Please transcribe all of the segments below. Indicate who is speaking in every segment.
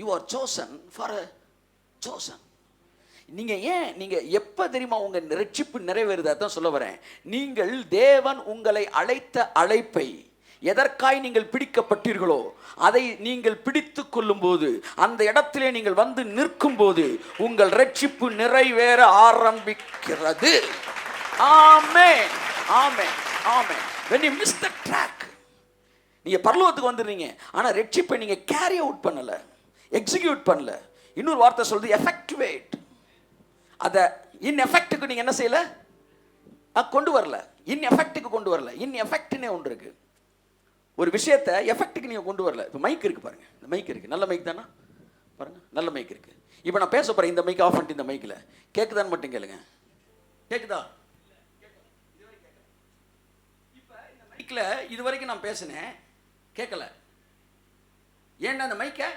Speaker 1: You are chosen for a chosen. நீங்க எப்ப தெரியுமா உங்க ரட்சிப்பு நிறைவேறுதா தான் சொல்ல வரேன். நீங்கள் தேவன் உங்களை அழைத்த அழைப்பை எதற்காய் நீங்கள் பிடிக்கப்பட்டீர்களோ அதை நீங்கள் பிடித்துக் கொள்ளும் போது, அந்த இடத்திலே நீங்கள் வந்து நிற்கும் போது உங்கள் ரட்சிப்பு நிறைவேற ஆரம்பிக்கிறது. ஆமென், ஆமென், ஆமென். when you miss the track, நீங்க பரலோகத்துக்கு வந்துடுறீங்க, ஆனா ரட்சிப்பை நீங்க கேரி அவுட் பண்ணல, எக்ஸிக்யூட் பண்ணல. இன்னொரு வார்த்தை சொல்றது எஃபெக்டிவேட். அத இன் எஃபெக்ட்டுக்கு நீங்க என்ன செய்யல, கொண்டு வரல. இன் எஃபெக்ட்டுக்கு கொண்டு வரல. இன் எஃபெக்ட்னே ஒன்று இருக்கு. ஒரு விஷயத்தை எஃபெக்ட்டுக்கு நீங்க கொண்டு வரல. இப்போ மைக் இருக்கு பாருங்க, இந்த மைக் இருக்கு, நல்ல மைக் தானே பாருங்க, நல்ல மைக் இருக்கு. இப்போ நான் பேச போறேன், இந்த மைக் ஆஃப் பண்ணிட்டு இந்த மைக்கில் கேட்குதான்னு மட்டும் கேளுங்க. கேட்குதா? இப்போ இந்த மைக்கில் இது வரைக்கும் நான் பேசினேன், கேட்கல. ஏன்னா அந்த மைக்கை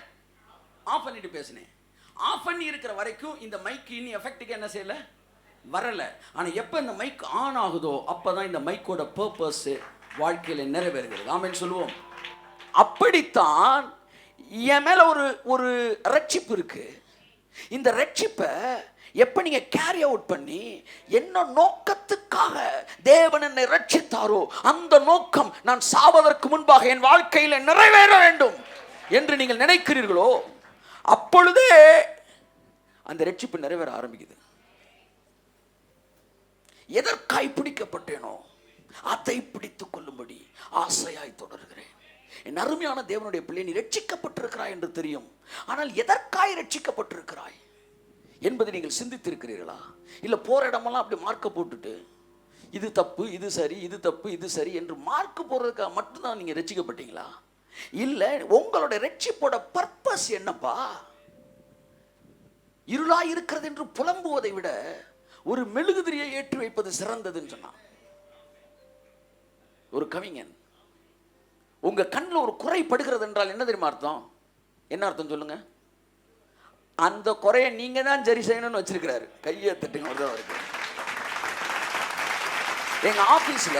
Speaker 1: ஆஃப் பண்ணிட்டு பேசினேன். ஆஃப் பண்ணி இருக்கிற வரைக்கும் இந்த மைக் இனி எஃபெக்ட்டுக்கு என்ன செய்யல, வரல. ஆனால் எப்போ இந்த மைக் ஆன் ஆகுதோ அப்போதான் இந்த மைக்கோட பர்பஸ் வாழ்க்கையில் நிறைவேறுகிறது. ஆமென் சொல்லுவோம். அப்படித்தான் என் மேல ஒரு ரட்சிப்பு இருக்கு. இந்த ரட்சிப்பை எப்ப நீங்க கேரி அவுட் பண்ணி என்ன நோக்கத்துக்காக தேவன் என்னை ரட்சித்தாரோ அந்த நோக்கம் நான் சாவதற்கு முன்பாக என் வாழ்க்கையில் நிறைவேற வேண்டும் என்று நீங்கள் நினைக்கிறீர்களோ அப்பொழுதே அந்த ரட்சிப்பு நிறைவேற ஆரம்பிக்குது. எதற்காய் பிடிக்கப்பட்டேனோ அதை பிடித்துக் கொள்ளும்படி ஆசையாய் தொடர்கிறேன். என் அருமையான தேவனுடைய பிள்ளை, நீ ரட்சிக்கப்பட்டிருக்கிறாய் என்று தெரியும், ஆனால் எதற்காய் ரட்சிக்கப்பட்டிருக்கிறாய் என்பதை நீங்கள் சிந்தித்திருக்கிறீர்களா? இல்லை போற இடமெல்லாம் அப்படி மார்க்க போட்டுட்டு இது தப்பு இது சரி, இது தப்பு இது சரி என்று மார்க் போடுறதுக்காக மட்டும்தான் நீங்க ரட்சிக்கப்பட்டீங்களா? இல்லை, உங்களுடைய ரட்சிப்போட பர்பஸ் என்னப்பா? இருளாய் இருக்கிறது என்று புலம்புவதை விட ஒரு மெழுகுதிரியை ஏற்றி வைப்பது சிறந்ததுன்னு சொன்னான் ஒரு கவிஞன். உங்க கண்ணில் ஒரு குறை படுகிறது என்றால் என்ன தெரியுமா அர்த்தம்? என்ன அர்த்தம் சொல்லுங்க? அந்த குறையை நீங்க தான் சரி செய்யணும்னு வச்சிருக்கிறாரு. கையை தட்டுங்க அவருக்கு. எங்க ஆபீஸ்ல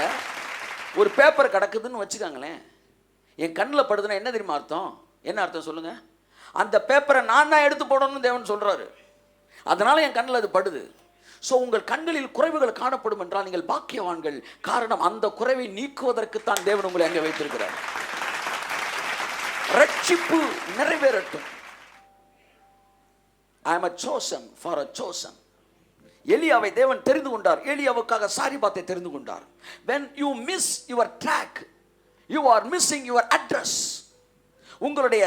Speaker 1: ஒரு பேப்பர் கிடக்குதுன்னு வச்சுக்காங்களேன், என் கண்ணில் படுதுன்னா என்ன தெரியுமா அர்த்தம்? என்ன அர்த்தம் சொல்லுங்க? அந்த பேப்பரை நான் தான் எடுத்து போடணும்னு தேவன் சொல்றாரு. அதனால என் கண்ணில் அது படுது. ஸோ உங்கள் கண்களில் குறைவுகள் காணப்படும் என்றால் நீங்கள் பாக்கியவான்கள். காரணம், அந்த குறைவை நீக்குவதற்கு தான் தேவன் உங்களை அங்கே வைத்திருக்கிறார். ரட்சிப்பு நிறைவேறட்டும். I am a chosen for a chosen. எலியாவை தேவன் தெரிந்து கொண்டார். எலியாவுக்காக சாரிபாத்தை தெரிந்து கொண்டார். When you miss your track, you are missing your address. உங்களுடைய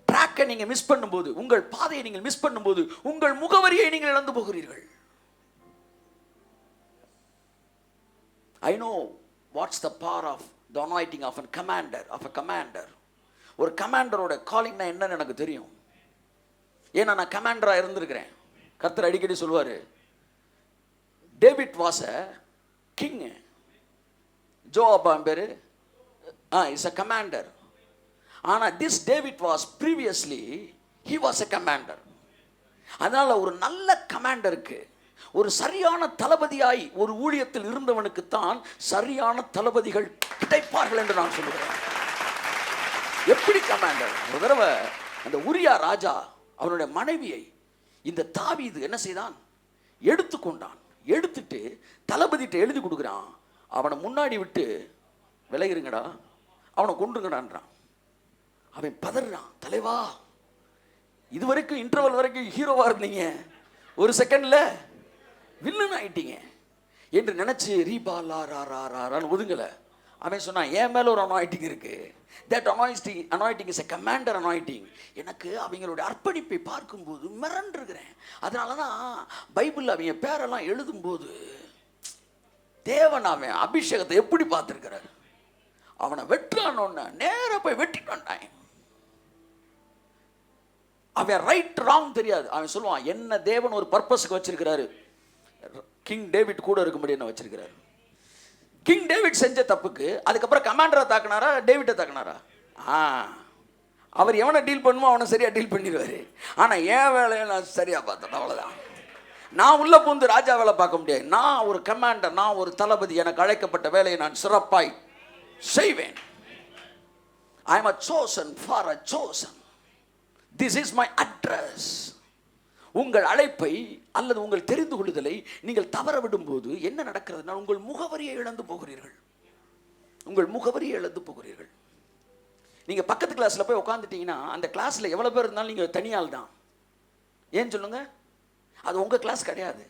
Speaker 1: ட்ராக்கை நீங்க மிஸ் பண்ணும்போது, உங்கள் பாதையை நீங்கள் மிஸ் பண்ணும்போது உங்கள் முகவரியை நீங்கள் இழந்து போகிறீர்கள். I know what's the power of the anointing of a commander. ஒரு கமாண்டரோட காலிங்னா என்னன்னு எனக்கு தெரியும். ஏன்னா நான் கமாண்டரா இருந்திருக்கிறேன். கர்த்தர் அடிக்கடி சொல்வாரு, டேவிட் வாஸ் a king. ஜோஆப் பேரு இஸ் a commander. ஆனா this David was previously he was a commander. அதனால ஒரு நல்ல கமாண்டருக்கு, ஒரு சரியான தளபதியாய் ஒரு ஊழியத்தில் இருந்தவனுக்கு தான் சரியான தளபதிகள் கிடைப்பார்கள் என்று நான் சொல்லுகிறேன். எப்படி கமாண்டர்? ஒரு தடவை அந்த உரியா ராஜா அவனுடைய மனைவியை இந்த தாவீது என்ன செய்தான்? எடுத்துக்கொண்டான். எடுத்துட்டு தளபதிட்ட எழுதி கொடுக்குறான். அவனை முன்னாடி விட்டு விலகிருங்கடா, அவனை கொண்டுங்கடான்றான். அவன் பதறான், தலைவா இதுவரைக்கும் இன்டர்வல் வரைக்கும் ஹீரோவா இருந்தீங்க, ஒரு செகண்ட்ல வில்லன் ஆயிட்டீங்க என்று நினைச்சு ரீபாலா ராரான்னு ஒதுங்கல. அவன் சொன்னான், என் மேல ஒரு அனாயிட்டிங் இருக்கு. That anointing is a commander anointing. எனக்கு அவங்களுடைய அர்ப்பணிப்பை பார்க்கும்போது மிரண்டிருக்கிறேன். அதனாலதான் பைபிள் அவங்க பேரெல்லாம் எழுதும்போது தேவன் அவன் அபிஷேகத்தை எப்படி பார்த்திருக்கிறார். அவனை வெட்டுறான்னு நேர போய் வெட்டிட்டு வந்தான். அவன் ரைட் ராங் தெரியாது. அவன் சொல்லுவான், என்ன தேவன் ஒரு பர்பஸ்க்கு வச்சிருக்கிறாரு. கிங் டேவிட் கூட இருக்கும்படி என்ன வச்சிருக்கிறாரு. கிங் டேவிட் செஞ்ச தப்புக்கு அதுக்கப்புறம் கமாண்டரை தாக்குனாரா, டேவிட்டை தாக்குனாரா? அவர் எவனை டீல் பண்ணுமோ அவனை சரியா டீல் பண்ணிடுவாரு. ஆனா என் வேலையை நான் சரியா பார்த்தேன், அவ்வளவுதான். நான் உள்ள பூந்து ராஜா வேலை பார்க்க முடியாது. நான் ஒரு கமாண்டர், நான் ஒரு தளபதி. எனக்கு அழைக்கப்பட்ட வேலையை நான் சிறப்பாய் செய்வேன். I am a chosen for a chosen. This is my address. உங்கள் அழைப்பை அல்லது உங்கள் தெரிந்து கொள்ளுதலை நீங்கள் தவற விடும்போது என்ன நடக்கிறதுனா உங்கள் முகவரியை இழந்து போகிறீர்கள். உங்கள் முகவரியை இழந்து போகிறீர்கள். நீங்க பக்கத்து கிளாஸ்ல போய் உட்காந்துட்டீங்கன்னா அந்த கிளாஸ்ல எவ்வளவு பேர் இருந்தாலும் நீங்க தனியால் தான். ஏன் சொல்லுங்க? அது உங்க கிளாஸ் கிடையாது.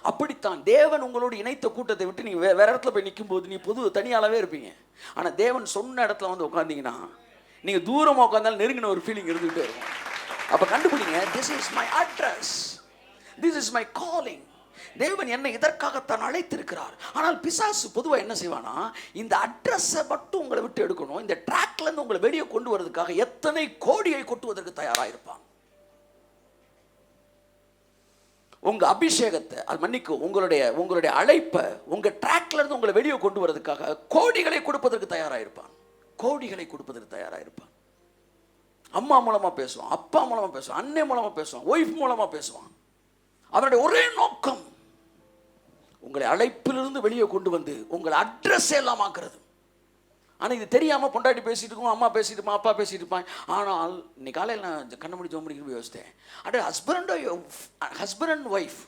Speaker 1: அப்படித்தான் தேவன் உங்களோடு இணைத்த கூட்டத்தை விட்டு நீங்க வேற இடத்துல போய் நிற்கும் போது நீ பொது தனியாளவே இருப்பீங்க. ஆனா தேவன் சொன்ன இடத்துல வந்து உட்காந்தீங்கன்னா நீங்க தூரமா உட்கார்ந்தாலும் நெருங்கின ஒரு ஃபீலிங் இருந்துகிட்டே இருக்கும். அப்ப கண்டுபிடிங்க, this is my address, this is my calling. தேவன் என்னை இதற்காகத்தான் அழைத்திருக்கிறார். ஆனால் பிசாசு பொதுவாக என்ன செய்வானா, இந்த அட்ரஸை மட்டும் உங்களை விட்டு எடுக்கணும், இந்த ட்ராக்ல இருந்து உங்களை வெளியே கொண்டு வரதுக்காக எத்தனை கோடியை கொட்டுவதற்கு தயாராக இருப்பான். உங்க அபிஷேகத்தை அது மன்னிக்கும், உங்களுடைய அழைப்பை உங்க ட்ராக்ல இருந்து உங்களை வெளியே கொண்டு வரதுக்காக கோடிகளை கொடுப்பதற்கு தயாராக இருப்பான். கோடிகளை கொடுப்பதற்கு தயாராக இருப்பான். அம்மா மூலமா பேசுவான், அப்பா மூலமா பேசுவான், அண்ணே மூலமா பேசுவான், ஒய்ஃப் மூலமா பேசுவான். அவனுடைய ஒரே நோக்கம் உங்களை அழைப்பிலிருந்து வெளியே கொண்டு வந்து உங்களை அட்ரஸ் எல்லாம் ஆக்குறது. ஆனால் இது தெரியாமல் பொண்டாட்டி பேசிட்டு இருக்கோம், அம்மா பேசிட்டு இருப்பான், அப்பா பேசிட்டு இருப்பான். ஆனால் இன்னைக்கு காலையில் நான் கண்ண முடிஞ்ச முடிக்கணும் யோசித்தேன். அட ஹஸ்பண்ட் அண்ட் ஒய்ஃப்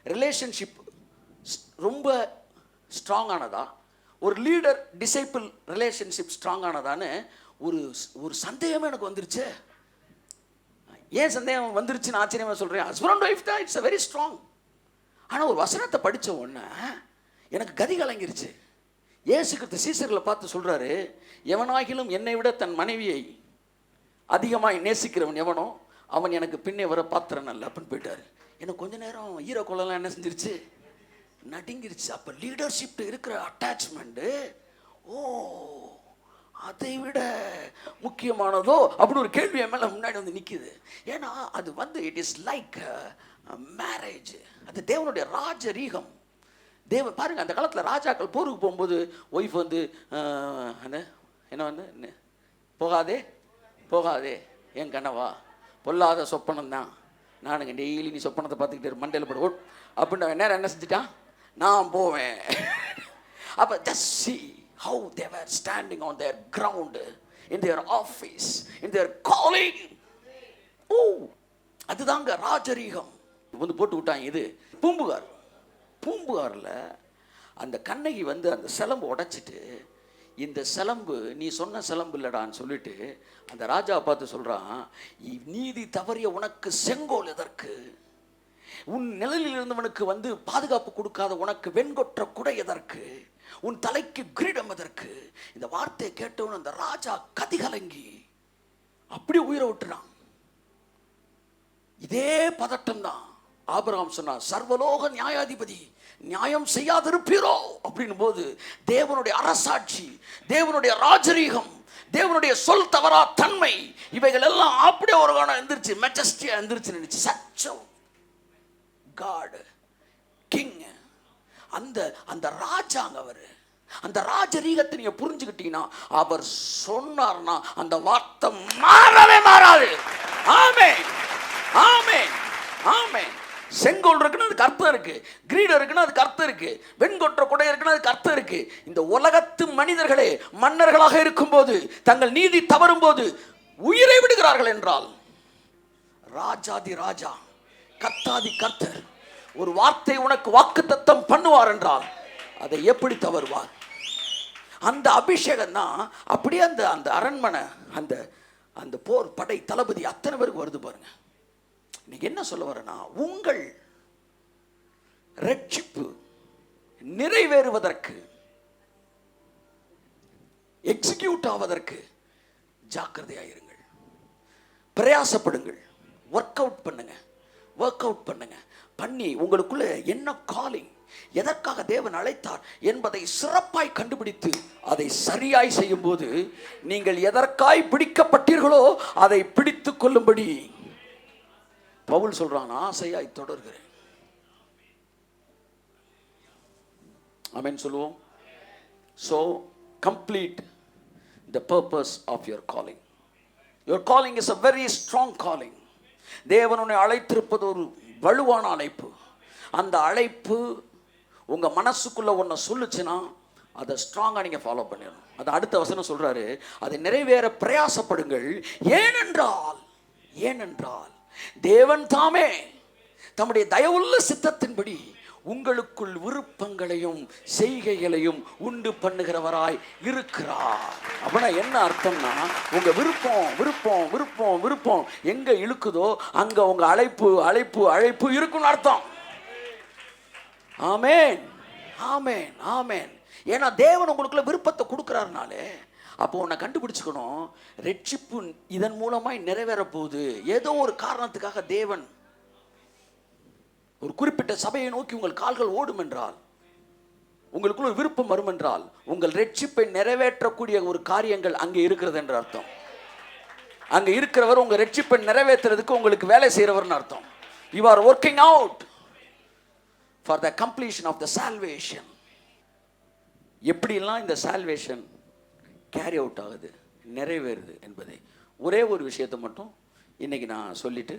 Speaker 1: ரிலேஷன்ஷிப் ரொம்ப ஸ்ட்ராங் ஆனதா, ஒரு லீடர் டிசைபிள் ரிலேஷன்ஷிப் ஸ்ட்ராங் ஆனதான்னு ஒரு சந்தேகமே எனக்கு வந்துருச்சு. ஏன் சந்தேகம் வந்துருச்சுன்னு ஆச்சரியமாக சொல்கிறேன். ஹஸ்பண்ட் அண்ட் ஒய்ஃப் தான், இட்ஸ் அ வெரி ஸ்ட்ராங். ஆனால் ஒரு வசனத்தை படித்த உடனே எனக்கு கதி கலங்கிருச்சு. இயேசு கிறிஸ்து சீசர்களை பார்த்து சொல்கிறாரு, எவனாகிலும் என்னை விட தன் மனைவியை அதிகமாக நேசிக்கிறவன் எவனோ அவன் எனக்கு பின்னே வர பாத்திரம் அல்ல அப்படின்னு போயிட்டார். எனக்கு கொஞ்ச நேரம் ஈரக்கொள்ளலாம் என்ன செஞ்சிருச்சு, நடுங்கிருச்சு. அப்போ லீடர்ஷிப் இருக்கிற அட்டாச்மெண்ட்டு அதை விட முக்கியமானதோ அப்படின்னு ஒரு கேள்வி என் மேலே முன்னாடி வந்து நிற்கிது. ஏன்னா அது இட் இஸ் லைக் மேரேஜ். அது தேவனுடைய ராஜரீகம். தேவன் பாருங்க, அந்த காலத்தில் ராஜாக்கள் போருக்கு போகும்போது ஒய்ஃப் வந்து என்ன போகாதே போகாதே என் கனவா பொல்லாத சொப்பனம் தான், நானுங்க டெய்லி நீ சொப்பனத்தை பார்த்துக்கிட்டு மண்டையில் போட அப்படின்னு நேரம் என்ன செஞ்சுட்டான், நான் போவேன். அப்போ just see how they were standing on their ground in their office, in their calling. அதுதாங்க ராஜரீகம். வந்து போட்டு விட்டாங்க. இது பூம்புகாரில் அந்த கண்ணகி வந்து அந்த சிலம்பு உடைச்சிட்டு, இந்த சிலம்பு நீ சொன்ன சிலம்பு இல்லடான்னு சொல்லிட்டு அந்த ராஜாவை பார்த்து சொல்கிறான், நீதி தவறிய உனக்கு செங்கோல் எதற்கு, உன் நிழலில் இருந்தவனுக்கு வந்து பாதுகாப்பு கொடுக்காத உனக்கு வெண்கொற்ற குடை எதற்கு, உன் தலைக்கு கிரீடம் எதற்கு. இந்த வார்த்தையை கேட்டவன் அந்த ராஜா கதிகலங்கி அப்படி உயிரை விட்டுறான். இதே பதட்டம் தான் ஆபிரகாம் சொன்னார், சர்வலோக நியாயாதிபதி நியாயம் செய்யாதிருப்பீரோ அப்படின் போது தேவனுடைய அரசாட்சி, தேவனுடைய ராஜரீகம், தேவனுடைய சொல் தவறா தன்மை, இவைகள் எல்லாம் அப்படியே ஒரு காலம் எந்திரிச்சு மெஜஸ்டியா எந்திரிச்சு நினைச்சு சச்சம் காட் கிங். அந்த ராஜாங்க அவரு. அந்த ராஜரீகத்தை நீங்க புரிஞ்சுக்கிட்டீங்கன்னா அவர் சொன்னார்னா அந்த வார்த்தை மாறவே மாறாது. ஆமென் ஆமென் ஆமென். செங்கோல் இருக்குன்னு அதுக்கு அர்த்தம் இருக்கு, கிரீடம் இருக்குன்னு அதுக்கு அர்த்தம் இருக்கு, வெண்கொற்ற குடை இருக்குன்னு அதுக்கு அர்த்தம் இருக்கு. இந்த உலகத்து மனிதர்களே மன்னர்களாக இருக்கும்போது தங்கள் நீதி தவறும் போது உயிரை விடுகிறார்கள் என்றால், ராஜாதி ராஜா கர்த்தாதி கர்த்தர் ஒரு வார்த்தை உனக்கு வாக்குத்தத்தம் பண்ணுவார் என்றால் அதை எப்படி தவறுவார்? அந்த அபிஷேகம் தான் அப்படியே அந்த அரண்மனை அந்த போர் படை தளபதி அத்தனை பேருக்கு வருது பாருங்க. இன்னைக்கு என்ன சொல்ல வரேன்னா, உங்கள் ரட்சிப்பு நிறைவேறுவதற்கு, எக்ஸிக்யூட் ஆவதற்கு ஜாக்கிரதையாயிருங்கள், பிரயாசப்படுங்கள், ஒர்க் அவுட் பண்ணுங்க. பண்ணி உங்களுக்குள்ள என்ன காலிங், எதற்காக தேவன் அழைத்தார் என்பதை சிறப்பாய் கண்டுபிடித்து அதை சரியாய் செய்யும் போது நீங்கள் எதற்காய் பிடிக்கப்பட்டீர்களோ அதை பிடித்துக் கொள்ளும்படி பவுல் சொல்றான், ஆசையாய் தொடர்கிறேன். ஆமென் சொல்லுவோம். So complete the purpose of your calling. Your calling is a very strong calling. தேவனுடைய அழைத்திருப்பது ஒரு வலுவான அழைப்பு. அந்த அழைப்பு உங்க மனசுக்குள்ள ஒன்ன சொல்லுச்சுன்னா அதை ஸ்ட்ராங்கா நீங்க ஃபாலோ பண்ணிடணும். அது அடுத்த வசனம் சொல்றாரு, அதை நிறைவேற பிரயாசப்படுங்கள், ஏனென்றால் ஏனென்றால் தேவன் தாமே தம்முடைய தயவுள்ள சித்தத்தின்படி உங்களுக்குள் விருப்பங்களையும் செய்கைகளையும் உண்டு பண்ணுகிறவராய் இருக்கிறார். அப்படின்னா என்ன அர்த்தம்னா, உங்க விருப்பம் விருப்பம் விருப்பம் விருப்பம் எங்க இழுக்குதோ அங்க உங்க அழைப்பு அழைப்பு அழைப்பு இருக்குன்னு அர்த்தம். ஆமேன், ஆமேன், ஆமேன். ஏன்னா தேவன் உங்களுக்குள்ள விருப்பத்தை கொடுக்கிறாருனாலே, அப்போ உன்னை கண்டுபிடிச்சுக்கணும், ரட்சிப்பு இதன் மூலமாய் நிறைவேற போகுது. ஏதோ ஒரு காரணத்துக்காக தேவன் ஒரு குறிப்பிட்ட சபையை நோக்கி உங்கள் கால்கள் ஓடும் என்றால், உங்களுக்குள்ள ஒரு விருப்பம் வரும் என்றால், உங்கள் ரட்சிப்பை நிறைவேற்றக்கூடிய ஒரு காரியங்கள் அங்கே இருக்கிறது என்று அர்த்தம். அங்க இருக்கிறவர் உங்க ரட்சிப்பை நிறைவேற்றுறதுக்கு உங்களுக்கு வேலை செய்யறவர்னு அர்த்தம். You are working out for the completion of the salvation. எப்படிலாம் இந்த சால்வேஷன் கேரி அவுட் ஆகுது, நிறைவேறுது என்பதை ஒரே ஒரு விஷயத்தை மட்டும் இன்னைக்கு நான் சொல்லிட்டு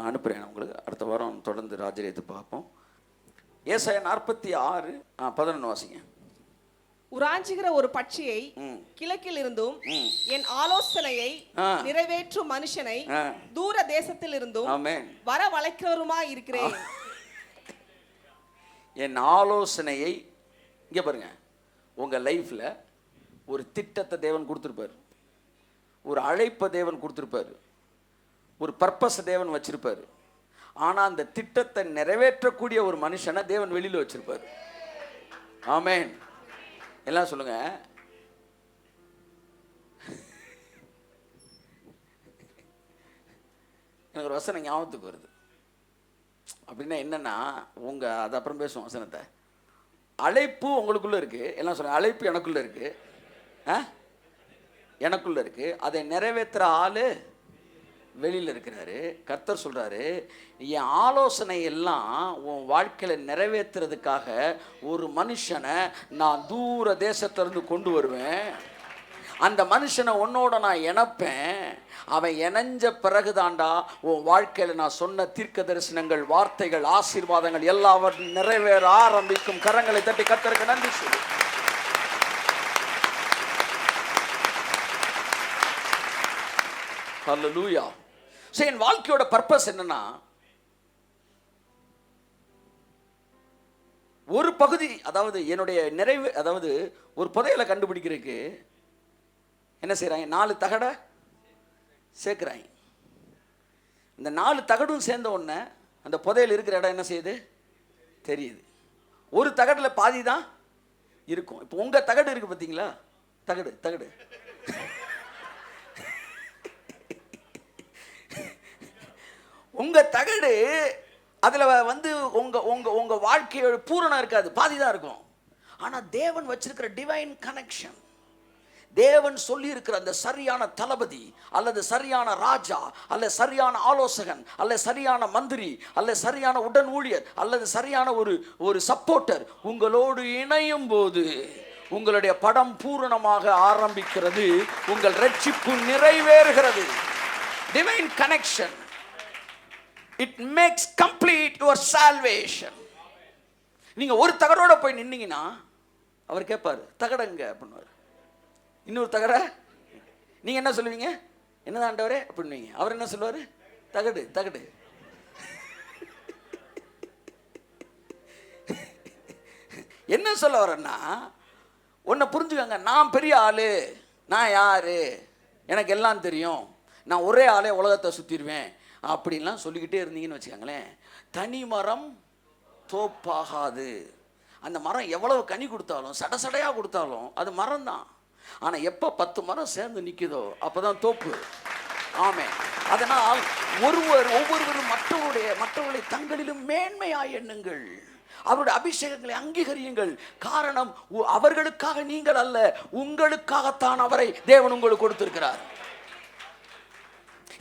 Speaker 1: அனுப்புகிறேன் உங்களுக்கு. அடுத்த வாரம் தொடர்ந்து ராஜரீகத்தை பார்ப்போம். ஏசாயா 46:11 வாசிங்க.
Speaker 2: உராஞ்சுகிற ஒரு பட்சியை கிழக்கில் இருந்தும் என் ஆலோசனையை நிறைவேற்றும் மனுஷனை தூர தேசத்தில் இருந்தும் வர வளைக்கிறவருமாய் இருக்கிறேன்.
Speaker 1: என் ஆலோசனையை, இங்கே பாருங்க, உங்கள் லைஃப்பில் ஒரு திட்டத்தை தேவன் கொடுத்துருப்பார், ஒரு அழைப்பை தேவன் கொடுத்துருப்பார், ஒரு பர்பஸ் தேவன் வச்சிருப்பார். ஆனால் அந்த திட்டத்தை நிறைவேற்றக்கூடிய ஒரு மனுஷனை தேவன் வெளியில் வச்சிருப்பார். ஆமேன். எல்லாம் சொல்லுங்க. எனக்கு ஒரு வசனம் ஞாபகத்துக்கு வருது. அப்படின்னா என்னன்னா, அது அப்புறம் பேசுவோம் வசனத்தை. அழைப்பு உங்களுக்குள்ள இருக்கு. எல்லாம் சொல்லுங்க, அழைப்பு எனக்குள்ள இருக்கு, எனக்குள்ள இருக்கு. அதை நிறைவேற்றுற ஆளு வெளியில் இருக்கிறாரு. கர்த்தர் சொல்றாரு, என் ஆலோசனை எல்லாம் உன் வாழ்க்கையில நிறைவேற்றுறதுக்காக ஒரு மனுஷனை நான் தூர தேசத்திலிருந்து கொண்டு வருவேன். அந்த மனுஷனை உன்னோட நான் இணைப்பேன். அவன் இணைஞ்ச பிறகுதாண்டா உன் வாழ்க்கையில நான் சொன்ன தீர்க்க தரிசனங்கள், வார்த்தைகள், ஆசீர்வாதங்கள் எல்லாவற்றையும் நிறைவேற ஆரம்பிக்கும். கரங்களை தட்டி கர்த்தருக்கு நன்றி சொல்லு. ஹல்லேலூயா. சோ என் வாழ்க்கையோட பர்பஸ் என்னன்னா, ஒரு பகுதி, அதாவது என்னுடைய நிறைவு, அதாவது ஒரு புதையலை கண்டுபிடிக்கிறதுக்கு என்ன செய்யறாங்க, 4 தகடை சேர்க்கிறாங்க. இந்த 4 தகடும் சேர்ந்த உடனே அந்த புதையல் இருக்கிற இடம் என்ன செய்யுது தெரியுது. ஒரு தகடுல பாதி தான் இருக்கும். இப்போ உங்க தகடு இருக்கு பார்த்தீங்களா, தகடு தகடு உங்க தகடு, அதுல உங்க உங்க உங்க வாழ்க்கையோட பூரணம் இருக்காது, பாதி தான் இருக்கும். ஆனா தேவன் வச்சிருக்கிற டிவைன் கனெக்ஷன், தேவன் சொல்லி இருக்கிற அந்த சரியான தளபதி அல்லது சரியான ராஜா அல்லது சரியான ஆலோசகன் அல்லது சரியான மந்திரி அல்லது சரியான உடன் ஊழியர் அல்லது சரியான ஒரு சப்போர்ட்டர் உங்களோடு இணையும் போது உங்களுடைய படம் பூரணமாக ஆரம்பிக்கிறது. உங்கள் ரட்சிப்பு நிறைவேறுகிறது. Divine connection, it makes complete your salvation. நீங்க ஒரு தகடோட போய் நின்னீங்கன்னா அவர் கேட்பாரு, தகடங்க அப்படின்னுவார். இன்னொரு தகட நீங்க என்ன சொல்லுவீங்க, என்னதான் ஆண்டவரே அப்படின்னுவீங்க. அவர் என்ன சொல்லுவாரு, தகடு தகடு. என்ன சொல்ல வரேன்னா, உன்னை புரிஞ்சுக்கங்க, நான் பெரிய ஆளு, நான் யாரு, எனக்கு எல்லாம் தெரியும், நான் ஒரே ஆளே உலகத்தை சுத்திடுவேன் அப்படின்லாம் சொல்லிக்கிட்டே இருந்தீங்கன்னு வச்சுக்கோங்களேன், தனி மரம் தோப்பாகாது. அந்த மரம் எவ்வளவு கனி கொடுத்தாலும், சடசடையாக கொடுத்தாலும் அது மரம் தான். ஆனால் எப்போ 10 மரம் சேர்ந்து நிற்குதோ அப்போதான் தோப்பு. ஆமென். அதனால் ஒவ்வொருவரும் மற்றவர்களை தங்களிலும் மேன்மையாய் எண்ணுங்கள், அவருடைய அபிஷேகங்களை அங்கீகரியுங்கள். காரணம், அவர்களுக்காக நீங்கள் அல்ல, உங்களுக்காகத்தான் அவரை தேவன் உங்களுக்கு கொடுத்திருக்கிறார்.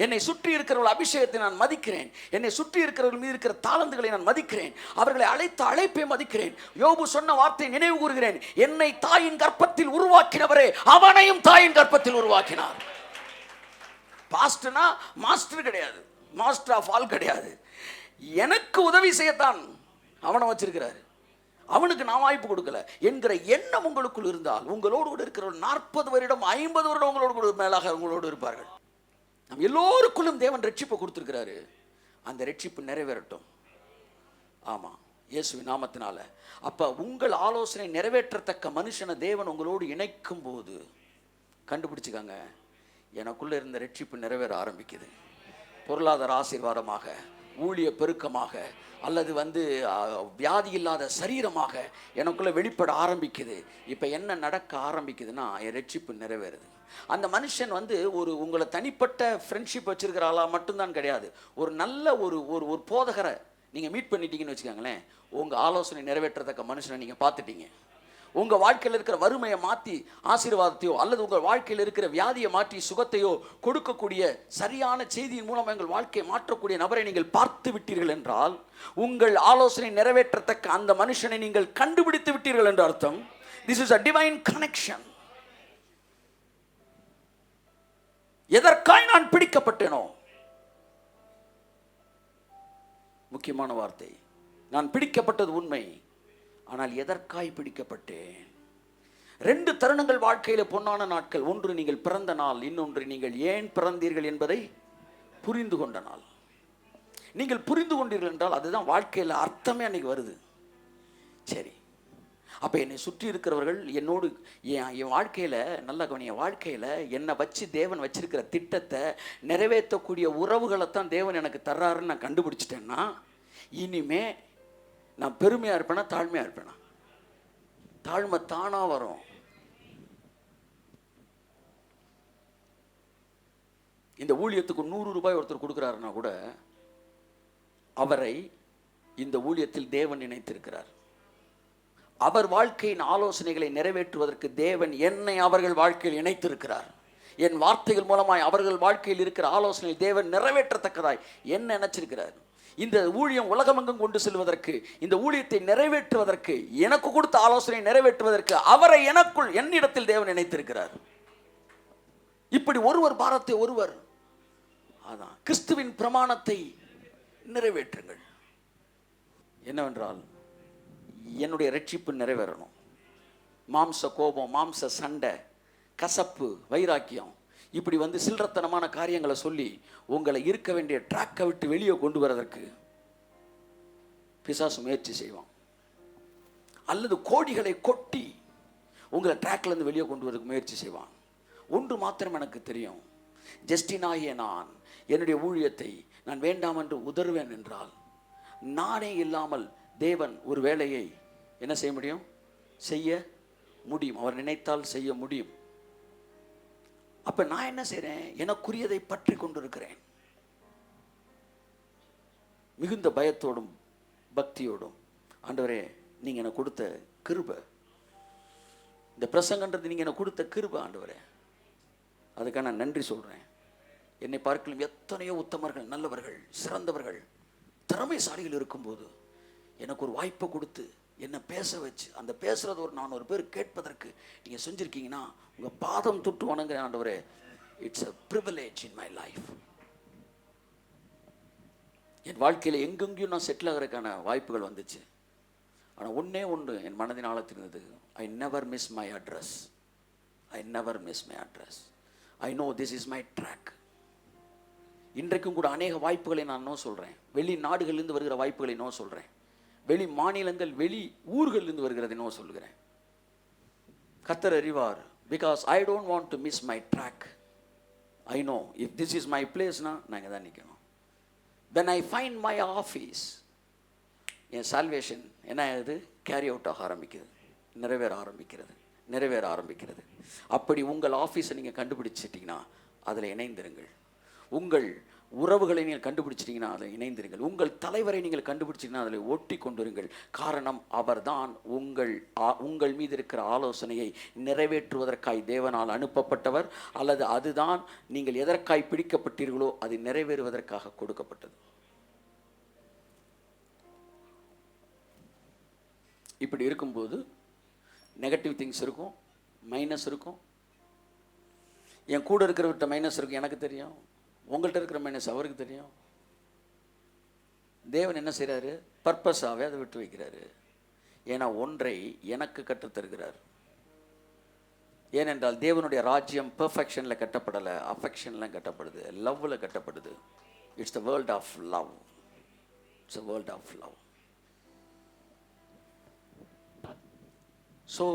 Speaker 1: என்னை சுற்றி இருக்கிறவர்கள் அபிஷேகத்தை நான் மதிக்கிறேன், என்னை சுற்றி இருக்கிறவர்கள் மீது இருக்கிற தாளந்துகளை நான் மதிக்கிறேன், அவர்களை அழைத்த அழைப்பை மதிக்கிறேன். யோபு சொன்ன வார்த்தையை நினைவு கூறுகிறேன், என்னை தாயின் கர்ப்பத்தில் உருவாக்கினவரே அவனையும் தாயின் கர்ப்பத்தில் உருவாக்கினார். பாஸ்டர்னா மாஸ்டர் கிடையாது, மாஸ்டர் ஆஃப் ஆல் கிடையாது. எனக்கு உதவி செய்யத்தான் அவனை வச்சிருக்கிறாரு, அவனுக்கு நான் வாய்ப்பு கொடுக்கல என்கிற எண்ணம் உங்களுக்குள் இருந்தால், உங்களோடு இருக்கிற 40 வருடம் 50 வருடம் உங்களோடு மேலாக உங்களோடு இருப்பார்கள். நம் எல்லோருக்குள்ளும் தேவன் ரட்சிப்பை கொடுத்துருக்கிறாரு. அந்த ரட்சிப்பு நிறைவேறட்டும். ஆமாம், இயேசுவின் நாமத்தினால. அப்போ உங்கள் ஆலோசனை நிறைவேற்றத்தக்க மனுஷனை தேவன் உங்களோடு இணைக்கும் போது கண்டுபிடிச்சிக்காங்க, எனக்குள்ளே இருந்த ரட்சிப்பு நிறைவேற ஆரம்பிக்குது. பொருளாதார ஆசீர்வாதமாக, ஊழிய பெருக்கமாக, அல்லது வியாதி இல்லாத சரீரமாக எனக்குள்ளே வெளிப்பட ஆரம்பிக்குது. இப்போ என்ன நடக்க ஆரம்பிக்குதுன்னா, என் ரட்சிப்பு நிறைவேறுது. அந்த மனுஷன் உங்களை தனிப்பட்ட ஃப்ரெண்ட்ஷிப் வச்சிருக்கிறாளா மட்டும்தான் கிடையாது. ஒரு நல்ல ஒரு போதகரை நீங்கள் மீட் பண்ணிட்டீங்கன்னு வச்சுக்கோங்களேன், உங்கள் ஆலோசனை நிறைவேற்றத்தக்க மனுஷனை நீங்கள் பார்த்துட்டீங்க. உங்கள் வாழ்க்கையில் இருக்கிற வறுமையை மாற்றி ஆசீர்வாதத்தையோ, அல்லது உங்கள் வாழ்க்கையில் இருக்கிற வியாதியை மாற்றி சுகத்தையோ கொடுக்கக்கூடிய சரியான செய்தியின் மூலம் எங்கள் வாழ்க்கையை மாற்றக்கூடிய நபரை நீங்கள் பார்த்து விட்டீர்கள் என்றால், உங்கள் ஆலோசனை நிறைவேற்றத்தக்க அந்த மனுஷனை நீங்கள் கண்டுபிடித்து விட்டீர்கள் என்று அர்த்தம். This is a divine connection. எதற்காய் நான் பிடிக்கப்பட்டேனோ, முக்கியமான வார்த்தை, நான் பிடிக்கப்பட்டது உண்மை, ஆனால் எதற்காய் பிடிக்கப்பட்டேன்? 2 தருணங்கள் வாழ்க்கையில் பொன்னான நாட்கள். ஒன்று நீங்கள் பிறந்த நாள், இன்னொன்று நீங்கள் ஏன் பிறந்தீர்கள் என்பதை புரிந்து கொண்ட நாள். நீங்கள் புரிந்து கொண்டீர்கள் என்றால் அதுதான் வாழ்க்கையில் அர்த்தமே அன்னைக்கு வருது. சரி, அப்போ என்னை சுற்றி இருக்கிறவர்கள் என்னோடு என் வாழ்க்கையில் நல்ல என் வாழ்க்கையில் என்னை வச்சு தேவன் வச்சிருக்கிற திட்டத்தை நிறைவேற்றக்கூடிய உறவுகளைத்தான் தேவன் எனக்கு தர்றாருன்னு நான் கண்டுபிடிச்சிட்டேன்னா, இனிமே நான் பெருமையாக இருப்பேனா தாழ்மையாக இருப்பேனா? தாழ்மை தானாக வரும். இந்த ஊழியத்துக்கு 100 ரூபாய் ஒருத்தர் கொடுக்குறாருன்னா கூட அவரை இந்த ஊழியத்தில் தேவன் இணைத்திருக்கிறார். அவர் வாழ்க்கையின் ஆலோசனைகளை நிறைவேற்றுவதற்கு தேவன் என்னை அவர்கள் வாழ்க்கையில் இணைத்திருக்கிறார். என் வார்த்தைகள் மூலமாய் அவர்கள் வாழ்க்கையில் இருக்கிற ஆலோசனை தேவன் நிறைவேற்றத்தக்கதாய் என்ன நினைச்சிருக்கிறார். இந்த ஊழியம் உலகமெங்கும் கொண்டு செல்வதற்கு, இந்த ஊழியத்தை நிறைவேற்றுவதற்கு, எனக்கு கொடுத்த ஆலோசனை நிறைவேற்றுவதற்கு அவரை என்னிடத்தில் தேவன் இணைத்திருக்கிறார். இப்படி ஒருவர் பாரத்தை ஒருவர், அதான் கிறிஸ்துவின் பிரமாணத்தை நிறைவேற்றுங்கள். என்னவென்றால், என்னுடைய ரட்சிப்பு நிறைவேறணும். மாம்ச கோபம், மாம்ச சண்டை, கசப்பு, வைராக்கியம், இப்படி சில்லறத்தனமான காரியங்களை சொல்லி உங்களை இருக்க வேண்டிய ட்ராக்கை விட்டு வெளியே கொண்டு வரதற்கு பிசாசு முயற்சி செய்வான். அல்லது கோடிகளை கொட்டி உங்களை ட்ராக்லேருந்து வெளியே கொண்டு வரதுக்கு முயற்சி செய்வான். ஒன்று மாத்திரம் எனக்கு தெரியும், ஜஸ்டினாகிய நான் என்னுடைய ஊழியத்தை நான் வேண்டாம் என்று உதறுவேன் என்றால், நானே இல்லாமல் தேவன் ஒரு வேலையை என்ன செய்ய முடியும்? செய்ய முடியும். அவர் நினைத்தால் செய்ய முடியும். அப்ப நான் என்ன செய்றேன்? எனக்குரியதை பற்றி கொண்டிருக்கிறேன். மிகுந்த பயத்தோடும் பக்தியோடும், ஆண்டவரே நீங்க எனக்கு கொடுத்த கிருபை, இந்த பிரசங்கன்றது நீங்க எனக்கு கொடுத்த கிருபை ஆண்டவரே, அதுக்காக நான் நன்றி சொல்றேன். என்னை பார்க்கலும் எத்தனையோ உத்தமர்கள், நல்லவர்கள், சிறந்தவர்கள், திறமைசாலிகள் இருக்கும்போது எனக்கு ஒரு வாய்ப்பை கொடுத்து என்னை பேச வச்சு, அந்த பேசுறது நான் ஒரு பேர் கேட்பதற்கு நீங்கள் செஞ்சுருக்கீங்கன்னா உங்கள் பாதம் தொட்டு வணங்குறேன் ஆண்டவரே. It's a privilege in my life. என் வாழ்க்கையில் எங்கெங்கேயும் நான் செட்டில் ஆகிறதுக்கான வாய்ப்புகள் வந்துச்சு. ஆனால் ஒன்றே ஒன்று என் மனதின் ஆழத்தில் இருந்தது, I never miss my address. I never miss my address. I know this is my track. இன்றைக்கும் கூட அநேக வாய்ப்புகளை நான் நோ சொல்கிறேன். வெளி நாடுகளிலிருந்து வருகிற வாய்ப்புகளை நோ சொல்கிறேன். வெளி மாநிலங்கள், வெளி ஊர்களிலிருந்து வருகிறதை நோ சொல்கிறேன். கர்த்தர் அறிவார். Because I don't want to miss my track. I know if this is my பிளேஸ்னா நான் இங்கே தான் நிற்கணும். When I find my office, என் சால்வேஷன் என்ன ஆகுது? கேரி அவுட் ஆக ஆரம்பிக்குது, நிறைவேற ஆரம்பிக்கிறது, நிறைவேற ஆரம்பிக்கிறது. அப்படி உங்கள் ஆஃபீஸை நீங்கள் கண்டுபிடிச்சிட்டிங்கன்னா அதில் இணைந்திருங்கள். உங்கள் உறவுகளை நீங்கள் கண்டுபிடிச்சிட்டிங்கன்னா அதில் இணைந்திருங்கள். உங்கள் தலைவரை நீங்கள் கண்டுபிடிச்சிங்கன்னா அதில் ஒட்டி கொண்டிருங்கள். காரணம், அவர்தான் உங்கள் மீது இருக்கிற ஆலோசனையை நிறைவேற்றுவதற்காய் தேவனால் அனுப்பப்பட்டவர், அல்லது அதுதான் நீங்கள் எதற்காய் பிடிக்கப்பட்டீர்களோ அது நிறைவேறுவதற்காக கொடுக்கப்பட்டது. இப்படி இருக்கும்போது நெகட்டிவ் திங்ஸ் இருக்கும், மைனஸ் இருக்கும். என் கூட இருக்கிறவர்கிட்ட மைனஸ் இருக்கும், எனக்கு தெரியும். உங்கள்கிட்ட இருக்கிற மைனஸ் அவருக்கு தெரியும். தேவன் என்ன செய்கிறாரு? பர்பஸாகவே அதை விட்டு வைக்கிறாரு. ஏன்னா ஒன்றை எனக்கு கற்றுத்தருகிறார். ஏனென்றால் தேவனுடைய ராஜ்யம் பெர்ஃபெக்ஷனில் கட்டப்படலை, அஃபெக்ஷன்லாம் கட்டப்படுது, லவ்வில் கட்டப்படுது. It's the world of love. It's a world of love. So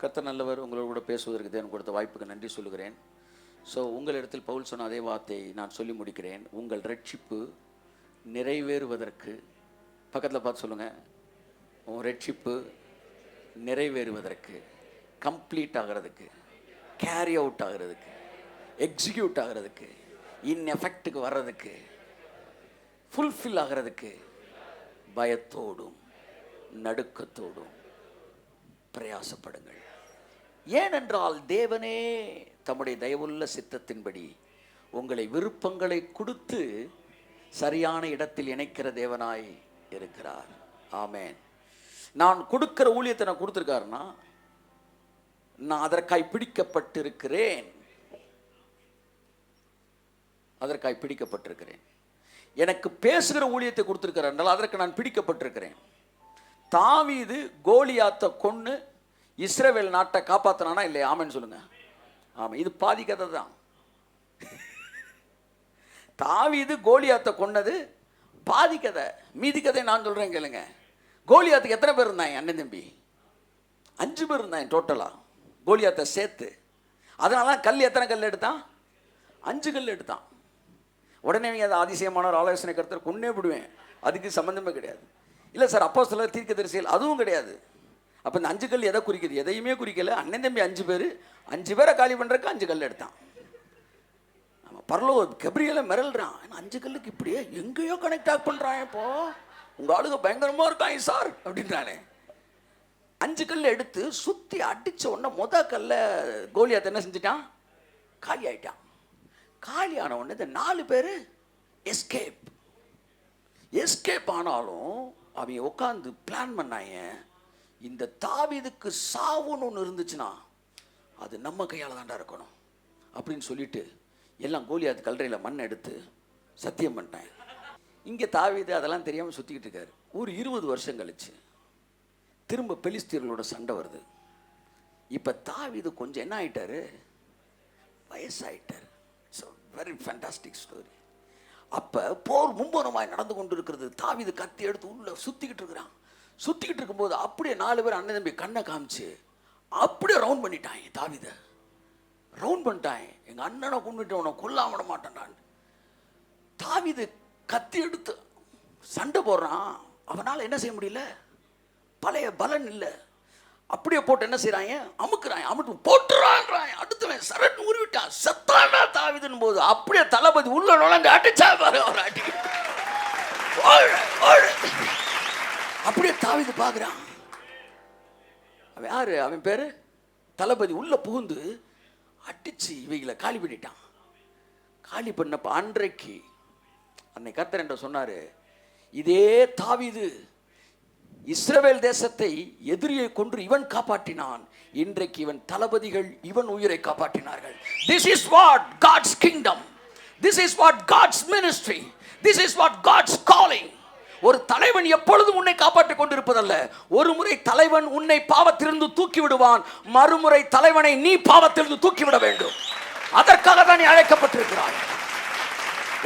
Speaker 1: கர்த்தர் நல்லவர். உங்களோட கூட பேசுவதற்கு தேவன் கொடுத்த வாய்ப்புக்கு நன்றி சொல்லுகிறேன். ஸோ உங்களிடத்தில் பவுல் சொன்ன அதே வார்த்தையை நான் சொல்லி முடிக்கிறேன். உங்கள் ரட்சிப்பு நிறைவேறுவதற்கு, பக்கத்தில் பார்த்து சொல்லுங்கள், உங்கள் ரட்சிப்பு நிறைவேறுவதற்கு, கம்ப்ளீட் ஆகிறதுக்கு, கேரி அவுட் ஆகிறதுக்கு, எக்ஸிக்யூட் ஆகிறதுக்கு, இன் எஃபெக்டுக்கு வர்றதுக்கு, ஃபுல்ஃபில் ஆகிறதுக்கு பயத்தோடும் நடுக்கத்தோடும் பிரயாசப்படுங்கள். ஏனென்றால் தேவனே தம்முடைய தயவுள்ள சித்தத்தின்படி உங்களை விருப்பங்களை கொடுத்து சரியான இடத்தில் இணைக்கிற தேவனாய் இருக்கிறார். ஆமென். நான் கொடுக்கிற ஊழியத்தை நான் கொடுத்துருக்காருன்னா நான் அதற்காய் பிடிக்கப்பட்டிருக்கிறேன். அதற்காய் பிடிக்கப்பட்டிருக்கிறேன். எனக்கு பேசுகிற ஊழியத்தை கொடுத்துருக்கிறார் என்றால் அதற்கு நான் பிடிக்கப்பட்டிருக்கிறேன். தாவீது கோலியாத்தை கொன்று இஸ்ரவேல் நாட்டை காப்பாற்றினானா இல்லையா? ஆமென் சொல்லுங்க. ஆமாம், இது பாதி கதை தான். தாவீது கோலியாத்தை கொன்னது பாதி கதை. மீதி கதை நான் சொல்கிறேன் கேளுங்க. கோலியாத்துக்கு எத்தனை பேர் இருந்தாங்க? அண்ணன் தம்பி 5 பேர் இருந்தாங்க டோட்டலாக, கோலியாத்தை சேர்த்து. அதனால கல் எத்தனை கல் எடுத்தான்? 5 கல் எடுத்தான். உடனே அதை அதிசயமான ஒரு ஆலோசனை கருத்தர் கொன்னே விடுவேன், அதுக்கு சம்மந்தமே கிடையாது. இல்லை சார் அப்போஸ்தலர் தீர்க்கதரிசிகள், அதுவும் கிடையாது. அப்போ இந்த 5 கல் எதை குறிக்குது? எதையுமே குறிக்கல. அண்ணன் தம்பி 5 பேரை காலி பண்ணுறதுக்கு 5 கல் எடுத்தான். ஆமாம், பரலோ கெப்ரியலை மிரல்றான். 5 கல்லுக்கு இப்படியே எங்கேயோ கனெக்ட் ஆக் பண்ணுறான். இப்போ உங்கள் ஆளுங்க பயங்கரமாக இருக்காங்க சார் அப்படின்றானே. 5 கல் எடுத்து சுற்றி அடித்த உடனே கல்ல கோலியாத் என்ன செஞ்சிட்டான்? காலி ஆயிட்டான். காலி ஆன உடனே இந்த 4 பேர் எஸ்கேப் ஆனாலும் அவங்க உட்காந்து பிளான் பண்ணாங்க, இந்த தாவீதுக்கு சாவுன்னு ஒன்று இருந்துச்சுன்னா அது நம்ம கையால் தாண்டா இருக்கணும் அப்படின்னு சொல்லிட்டு எல்லாம் கோலியாத் கல்லறையில் மண் எடுத்து சத்தியம் பண்ணிட்டாங்க. இங்கே தாவீது அதெல்லாம் தெரியாமல் சுற்றிக்கிட்டு இருக்காரு. ஒரு 20 வருஷம் கழிச்சு திரும்ப பெலிஸ்தீர்களோட சண்டை வருது. இப்போ தாவீது கொஞ்சம் என்ன ஆகிட்டாரு? வயசாயிட்டார். So very fantastic story. அப்போ போர் மும்பனமாய் நடந்து கொண்டு இருக்கிறது. தாவீது கத்தி எடுத்து உள்ள சுற்றிக்கிட்டு இருக்கிறான். சுற்றிக்கிட்டு இருக்கும்போது அப்படியே 4 பேர் அண்ணன் தம்பி கண்ணை காமிச்சு அப்படியே ரவுண்ட் பண்ணிட்டாங்க. தாவீதை ரவுண்ட் பண்ணிட்டாங்க. எங்கள் அண்ணனை கொண்டுட்டு அவனை கொல்லாம விட மாட்டேன்டான். தாவீது கத்தி எடுத்து சண்டை போடுறான். அவனால் என்ன செய்ய முடியல, பழைய பலன் இல்லை. அப்படியே போட்டு என்ன செய்யறாங்க? அமுக்குறாங்க. அமுட்டு போட்டுறான்றாங்க. அடுத்தவன் சரட்டு உருவிட்டான். செத்தானா தாவீதுன்னு போது அப்படியே தளபதி உள்ள நுழைஞ்சு அடிச்சா பாரு. அவர் அடி அப்படியே தாவீது பார்க்குறான். அவன் யாரு? அவன் பேரு தளபதி. உள்ள புகுந்து அடிச்சு இவைகளை காலி பண்ணிட்டான். காலி பண்ணப்ப அன்றைக்கு கர்த்தர் என்ற சொன்னாரு, இதே தாவீது இஸ்ரவேல் தேசத்தை எதிரியை கொன்று இவன் காப்பாற்றினான். இன்றைக்கு இவன் தளபதிகள் இவன் உயிரை காப்பாற்றினார்கள். This is what God's kingdom. This is what God's ministry. This is what God's calling. ஒரு தலைவன் எப்பொழுதும் உன்னை காப்பாற்றிக் கொண்டிருப்பதல்ல. ஒரு முறை தலைவன் உன்னை பாவத்திலிருந்து தூக்கி விடுவான், மறுமுறை தலைவனை நீ பாவத்திலிருந்து தூக்கிவிட வேண்டும். அதற்காக தான் நீ அழைக்கப்பட்டிருக்கிறாய்.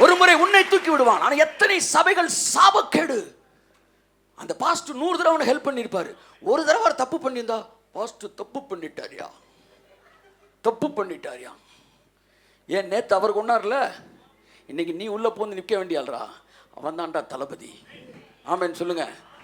Speaker 1: ஒரு முறை உன்னை தூக்கி விடுவான். ஆனால் எத்தனை சபைகள் சாபக்கேடு. அந்த பாஸ்டர் 100 தடவை அவனை ஹெல்ப் பண்ணியிருப்பாரு. ஒரு தடவை அவர் தப்பு பண்ணியிருந்தா, பாஸ்டர் தப்பு பண்ணிட்டாரியா. ஏன் நேற்று அவர் கொண்டார்ல, இன்னைக்கு நீ உள்ள போந்து நிற்க வேண்டியாள்ரா. அவன் தான்டா தளபதி. ஆமென் சொல்லுங்க.